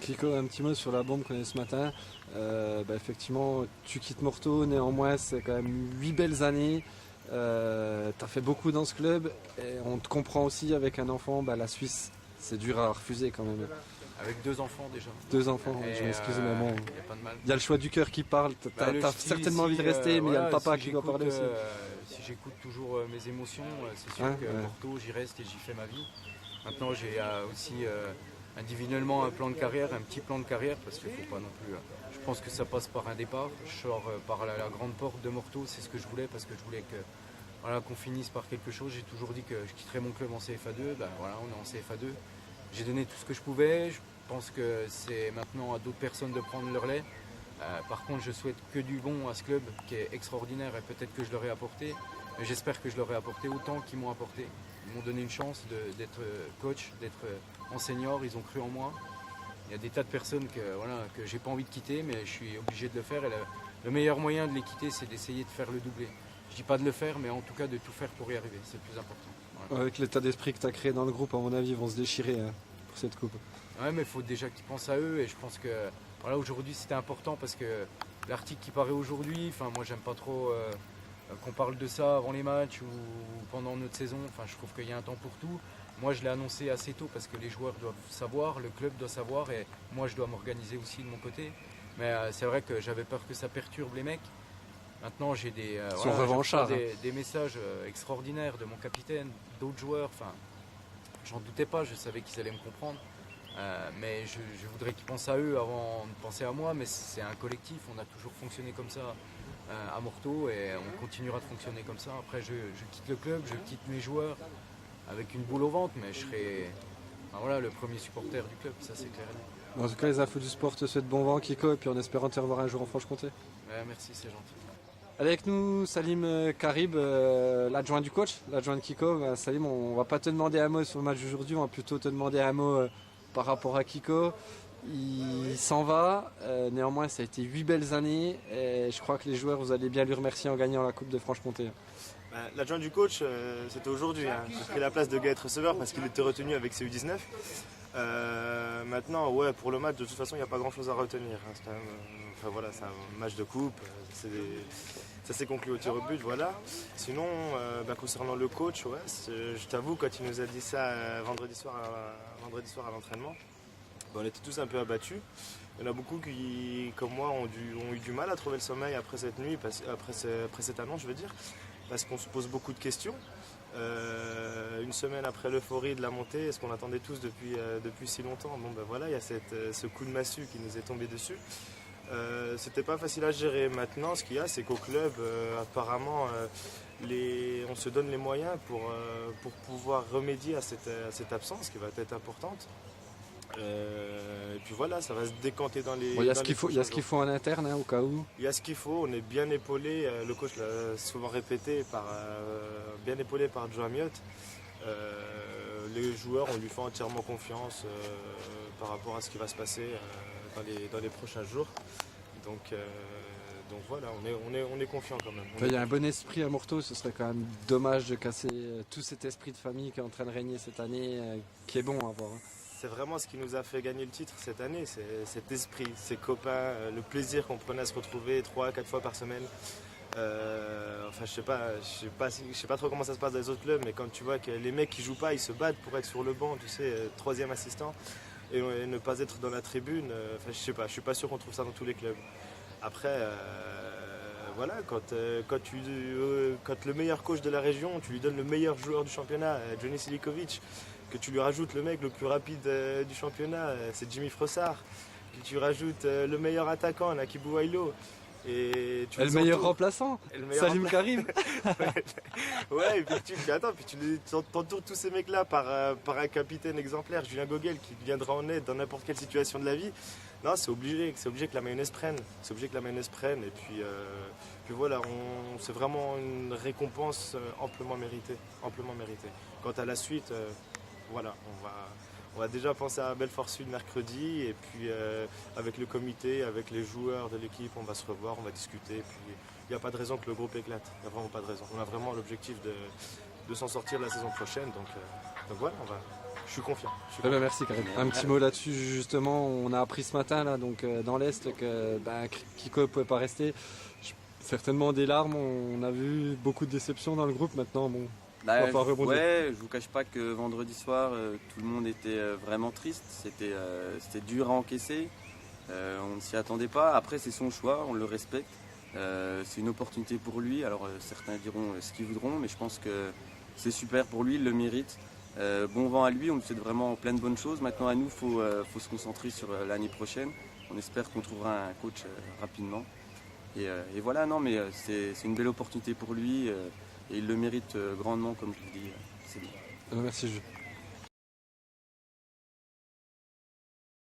Kiko, un petit mot sur la bombe qu'on a eu ce matin. Effectivement, tu quittes Morteau, néanmoins c'est quand même 8 belles années. Tu as fait beaucoup dans ce club et on te comprend aussi avec un enfant, la Suisse c'est dur à refuser quand même. Avec 2 enfants déjà. 2 enfants, Et, je m'excuse mais bon. Y a pas de mal. Il y a le choix du cœur qui parle, t'as certainement envie de rester mais il y a le papa qui doit parler aussi. Si j'écoute toujours mes émotions, c'est sûr que Morteau j'y reste et j'y fais ma vie. Maintenant j'ai aussi individuellement un plan de carrière, un petit plan de carrière parce qu'il faut pas non plus. Je pense que ça passe par un départ. Je sors par la grande porte de Morteau, c'est ce que je voulais parce que je voulais qu'on finisse par quelque chose. J'ai toujours dit que je quitterais mon club en CFA2. Voilà, on est en CFA2. J'ai donné tout ce que je pouvais. Je pense que c'est maintenant à d'autres personnes de prendre le relais. Par contre, je souhaite que du bon à ce club qui est extraordinaire et peut-être que je leur ai apporté. Mais j'espère que je leur ai apporté autant qu'ils m'ont apporté. Ils m'ont donné une chance d'être coach, d'être en senior. Ils ont cru en moi. Il y a des tas de personnes que j'ai pas envie de quitter, mais je suis obligé de le faire. Et le meilleur moyen de les quitter, c'est d'essayer de faire le doublé. Je dis pas de le faire, mais en tout cas de tout faire pour y arriver. C'est le plus important. Voilà. Avec l'état d'esprit que tu as créé dans le groupe, à mon avis, ils vont se déchirer pour cette coupe. Ouais, mais il faut déjà qu'ils pensent à eux. Et je pense que aujourd'hui, c'était important parce que l'article qui paraît aujourd'hui, moi, j'aime pas trop qu'on parle de ça avant les matchs ou pendant notre saison. Je trouve qu'il y a un temps pour tout. Moi, je l'ai annoncé assez tôt parce que les joueurs doivent savoir, le club doit savoir et moi, je dois m'organiser aussi de mon côté. Mais c'est vrai que j'avais peur que ça perturbe les mecs. Maintenant, j'ai des messages extraordinaires de mon capitaine, d'autres joueurs. J'en doutais pas, je savais qu'ils allaient me comprendre. Mais je voudrais qu'ils pensent à eux avant de penser à moi. Mais c'est un collectif, on a toujours fonctionné comme ça à Morteau et on continuera de fonctionner comme ça. Après, je quitte le club, je quitte mes joueurs avec une boule au ventre, mais je serai le premier supporter du club, ça c'est clair. En tout cas, les infos du sport te souhaitent bon vent, Kiko, et puis en espérant te revoir un jour en Franche-Comté. Ouais, merci, c'est gentil. Avec nous, Salim Karib, l'adjoint du coach, l'adjoint de Kiko. Salim, on va pas te demander un mot sur le match d'aujourd'hui, on va plutôt te demander un mot par rapport à Kiko. Il s'en va, néanmoins ça a été 8 belles années et je crois que les joueurs, vous allez bien lui remercier en gagnant la Coupe de Franche-Comté. L'adjoint du coach, c'était aujourd'hui. J'ai pris la place de Gaët Receveur parce qu'il était retenu avec ses U19. Maintenant, pour le match, de toute façon, il n'y a pas grand-chose à retenir. C'est un match de coupe. Ça s'est conclu au tir au but, voilà. Sinon, concernant le coach, je t'avoue, quand il nous a dit ça vendredi soir à l'entraînement, on était tous un peu abattus. Il y en a beaucoup qui, comme moi, ont eu du mal à trouver le sommeil après cette nuit, après cette annonce, je veux dire, parce qu'on se pose beaucoup de questions. Une semaine après l'euphorie de la montée, ce qu'on attendait tous depuis si longtemps, il y a ce coup de massue qui nous est tombé dessus. C'était pas facile à gérer. Maintenant, ce qu'il y a, c'est qu'au club, apparemment, on se donne les moyens pour pouvoir remédier à cette absence qui va être importante. Et puis voilà, ça va se décanter dans les. Il y a ce qu'il faut en interne, au cas où. Il y a ce qu'il faut, on est bien épaulé. Le coach l'a souvent répété, bien épaulé par Joe Amiot. Les joueurs, on lui fait entièrement confiance par rapport à ce qui va se passer dans les prochains jours. Donc voilà, on est confiant quand même. Il y a un bon esprit à Morteau, ce serait quand même dommage de casser tout cet esprit de famille qui est en train de régner cette année, qui est bon à voir. C'est vraiment ce qui nous a fait gagner le titre cette année, c'est cet esprit, ces copains, le plaisir qu'on prenait à se retrouver 3-4 fois par semaine. Je sais pas trop comment ça se passe dans les autres clubs, mais quand tu vois que les mecs qui jouent pas, ils se battent pour être sur le banc, tu sais, 3e assistant, et ne pas être dans la tribune, je suis pas sûr qu'on trouve ça dans tous les clubs. Après, quand le meilleur coach de la région, tu lui donnes le meilleur joueur du championnat, Johnny Silikovic, que tu lui rajoutes le mec le plus rapide du championnat, c'est Jimmy Frossard, que tu rajoutes le meilleur attaquant, Nakibou Wailo, et le meilleur remplaçant, Salim Karim. Et puis tu t'entoures tous ces mecs-là par un capitaine exemplaire, Julien Gogel, qui viendra en aide dans n'importe quelle situation de la vie. Non, c'est obligé que la mayonnaise prenne. Et puis voilà, c'est vraiment une récompense amplement méritée. Quant à la suite, on va déjà penser à Belfort Sud mercredi et puis avec le comité, avec les joueurs de l'équipe, on va se revoir, on va discuter. Et puis il n'y a pas de raison que le groupe éclate. Il n'y a vraiment pas de raison. On a vraiment l'objectif de s'en sortir la saison prochaine. Donc voilà, je suis confiant. Très bien, merci Karim. Un petit mot là-dessus, justement, on a appris ce matin là, donc, dans l'Est que Kiko ne pouvait pas rester. Certainement des larmes, on a vu beaucoup de déceptions dans le groupe maintenant. Bon, on va pas rebondir. Ouais, je vous cache pas que vendredi soir, tout le monde était vraiment triste. C'était dur à encaisser. On ne s'y attendait pas. Après, c'est son choix, on le respecte. C'est une opportunité pour lui. Alors, certains diront ce qu'ils voudront, mais je pense que c'est super pour lui, il le mérite. Bon vent à lui, on lui souhaite vraiment plein de bonnes choses. Maintenant, à nous, faut se concentrer sur l'année prochaine. On espère qu'on trouvera un coach rapidement. Et voilà, non, mais c'est une belle opportunité pour lui et il le mérite grandement, comme je vous dis. C'est bien. Merci Jules.